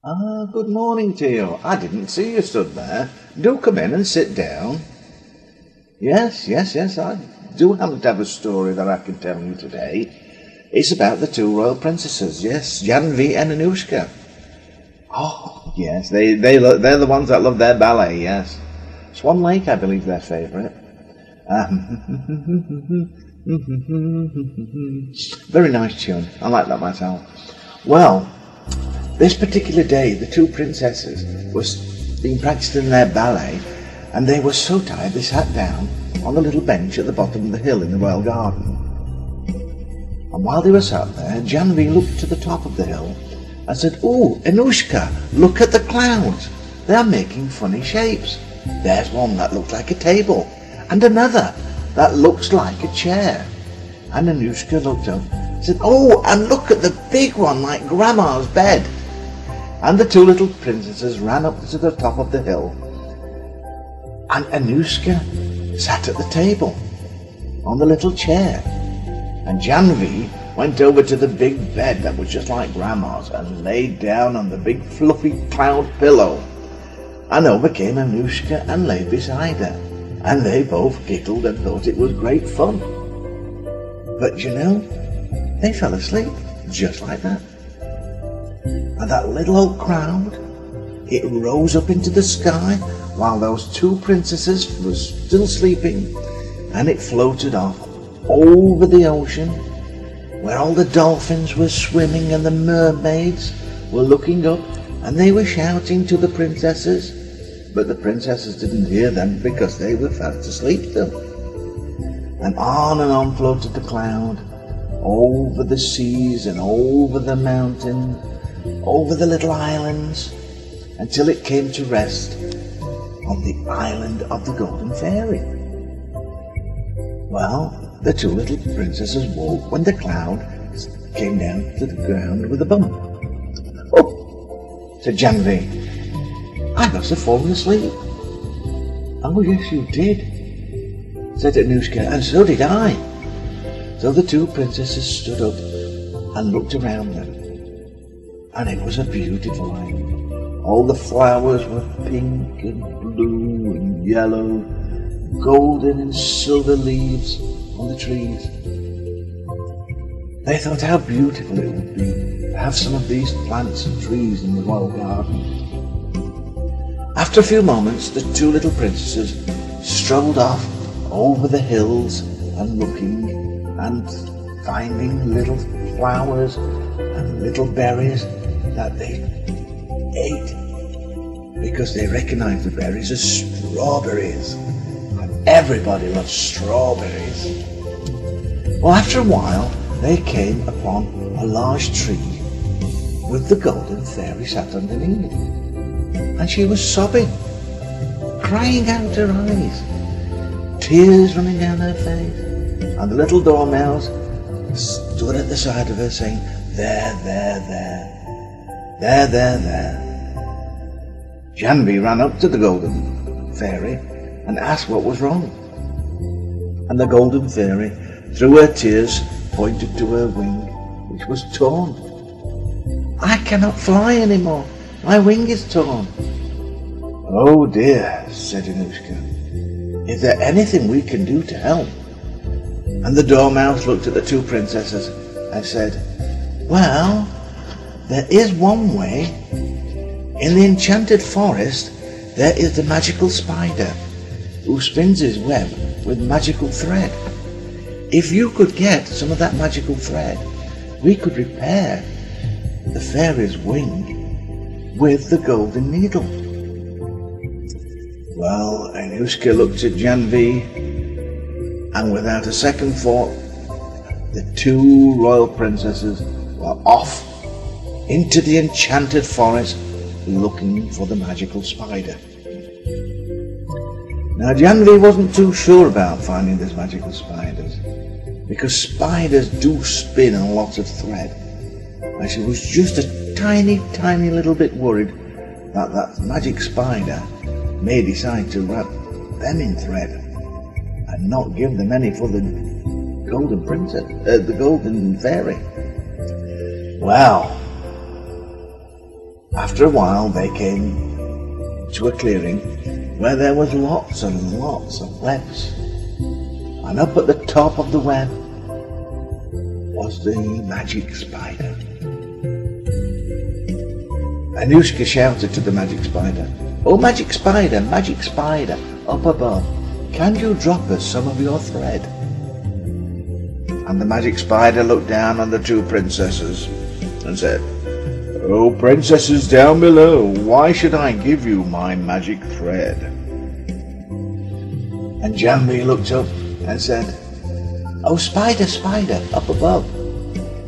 Ah, good morning to you. I didn't see you stood there. Do come in and sit down. Yes, I do happen to have a story that I can tell you today. It's about the two royal princesses, yes, Jahnavi and Anushka. Oh, yes, they're the ones that love their ballet, yes. Swan Lake, I believe, their favourite. Very nice tune. I like that myself. Well, this particular day, the two princesses were being practicing their ballet, and they were so tired they sat down on the little bench at the bottom of the hill in the royal garden. And while they were sat there, Jahnavi looked to the top of the hill and said, "Oh, Anushka, look at the clouds. They are making funny shapes. There's one that looks like a table, and another that looks like a chair." And Anushka looked up and said, "Oh, and look at the big one like Grandma's bed." And the two little princesses ran up to the top of the hill, and Anushka sat at the table on the little chair, and Jahnavi went over to the big bed that was just like Grandma's and laid down on the big fluffy cloud pillow. And over came Anushka and lay beside her, and they both giggled and thought it was great fun. But you know, they fell asleep just like that. And that little old cloud, it rose up into the sky while those two princesses were still sleeping, and it floated off over the ocean where all the dolphins were swimming and the mermaids were looking up, and they were shouting to the princesses, but the princesses didn't hear them because they were fast asleep still. And on floated the cloud over the seas and over the mountains, over the little islands, until it came to rest on the island of the Golden Fairy. Well, the two little princesses woke when the cloud came down to the ground with a bump. "Oh," said Jahnavi, "I must have fallen asleep." "Oh, yes, you did," said Anushka, "and so did I." So the two princesses stood up and looked around them, and it was a beautiful island. All the flowers were pink and blue and yellow, golden and silver leaves on the trees. They thought how beautiful it would be to have some of these plants and trees in the royal garden. After a few moments, the two little princesses strolled off over the hills and looking and finding little flowers and little berries that they ate, because they recognized the berries as strawberries, and everybody loves strawberries. Well, after a while, they came upon a large tree with the Golden Fairy sat underneath, and she was sobbing, crying out her eyes, tears running down her face, and the little dormouse stood at the side of her saying, "There, there, there. There, there, there." Jahnavi ran up to the Golden Fairy and asked what was wrong. And the Golden Fairy, through her tears, pointed to her wing, which was torn. "I cannot fly anymore. My wing is torn." "Oh dear," said Anushka. "Is there anything we can do to help?" And the Dormouse looked at the two princesses and said, "Well, there is one way. In the enchanted forest, there is the magical spider who spins his web with magical thread. If you could get some of that magical thread, we could repair the fairy's wing with the golden needle." Well, Anushka looked at Jahnavi, and without a second thought, the two royal princesses were off into the enchanted forest looking for the magical spider. Now, Jahnavi wasn't too sure about finding these magical spiders, because spiders do spin a lot of thread, and she was just a tiny little bit worried that that magic spider may decide to wrap them in thread and not give them any for the golden princess, the golden fairy. Well, After a while they came to a clearing where there was lots and lots of webs, and up at the top of the web was the magic spider. Anushka shouted to the magic spider, "Oh, magic spider, up above, can you drop us some of your thread?" And the magic spider looked down on the two princesses and said, "Oh, princesses down below, why should I give you my magic thread?" And Jahnavi looked up and said, "Oh, spider, up above,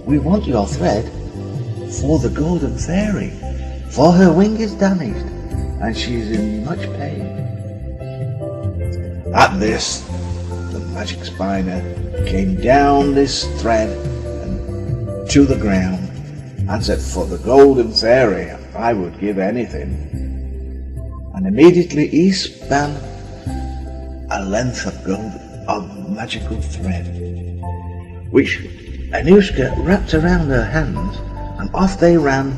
we want your thread for the golden fairy, for her wing is damaged and she is in much pain." At this, the magic spider came down this thread to the ground and said, "For the golden fairy, I would give anything." And immediately he span a length of magical thread, which Anushka wrapped around her hands, and off they ran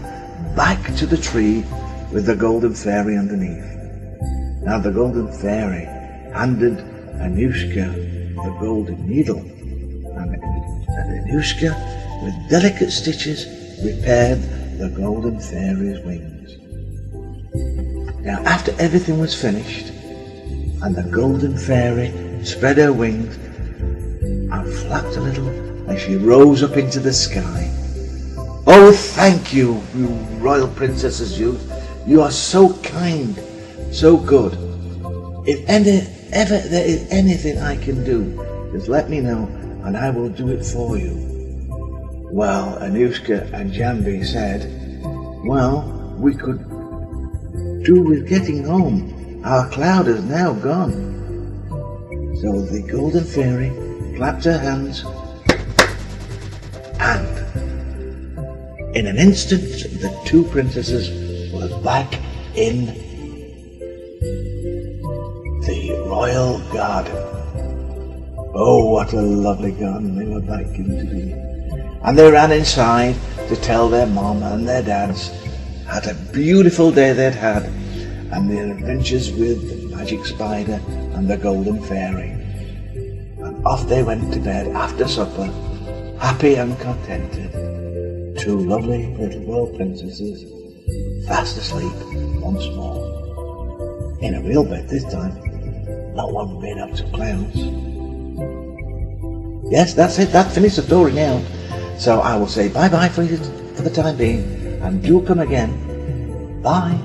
back to the tree with the golden fairy underneath. Now the golden fairy handed Anushka the golden needle, and Anushka, with delicate stitches, repaired the golden fairy's wings. Now after everything was finished, and the golden fairy spread her wings and flapped a little as she rose up into the sky. "Oh, thank you, you royal princesses, you are so kind, so good. If ever there is anything I can do, just let me know and I will do it for you." Well, Anushka and Jahnavi said, "Well, we could do with getting home. Our cloud is now gone." So the golden fairy clapped her hands, and in an instant the two princesses were back in the royal garden. Oh, what a lovely garden they were back into be. And they ran inside to tell their mom and their dads what a beautiful day they'd had, and their adventures with the magic spider and the golden fairy. And off they went to bed after supper, happy and contented. Two lovely little royal princesses, fast asleep once more. In a real bed this time, not one made up to clouds. Yes, that's it, that finished the story now. So I will say bye-bye for the time being, and do come again. Bye.